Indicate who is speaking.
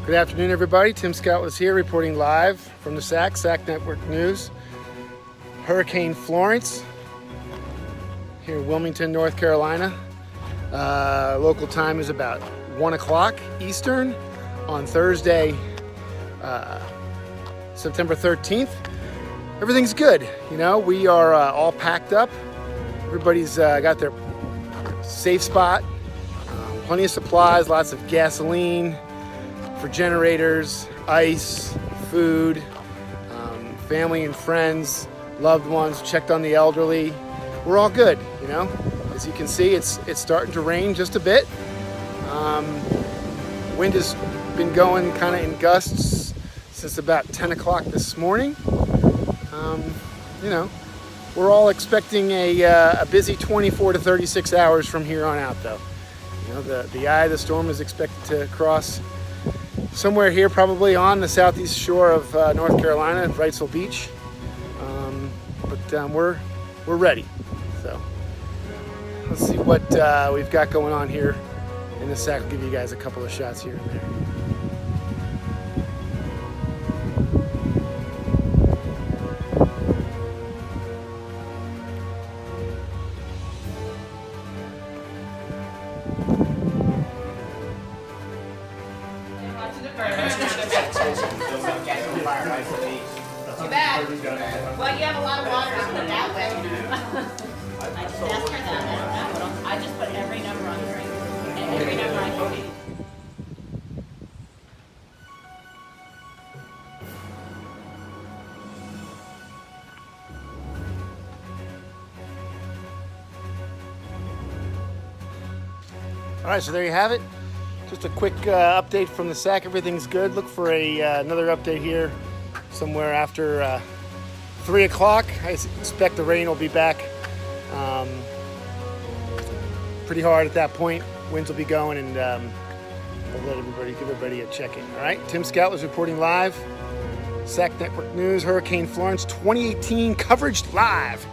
Speaker 1: Good afternoon, everybody. Tim Scoutless here, reporting live from the SAC Network News. Hurricane Florence here in Wilmington, North Carolina. Local time is about 1 o'clock Eastern on Thursday, September 13th. Everything's good. You know, we are all packed up. Everybody's got their safe spot. Plenty of supplies, lots of gasoline for generators, ice, food, family and friends, loved ones, checked on the elderly. We're all good, you know. As you can see, it's starting to rain just a bit. Wind has been going kind of in gusts since about 10 o'clock this morning. You know, we're all expecting a busy 24 to 36 hours from here on out, though. You know, the eye of the storm is expected to cross somewhere here, probably on the southeast shore of North Carolina, Wrightsville Beach. But we're ready. So let's see what we've got going on here in the SAC. I'll give you guys a couple of shots here and there.
Speaker 2: Too bad. Well, you have a lot of water to put that way. I just asked her that. I just put every number on the ring. And every number I can read.
Speaker 1: All right, so there you have it. Just a quick update from the SAC. Everything's good. Look for another update here somewhere after 3 o'clock. I expect the rain will be back pretty hard at that point. Winds will be going, and we'll give everybody a check-in. All right, Tim Scoutless reporting live. SAC Network News, Hurricane Florence 2018 coverage live.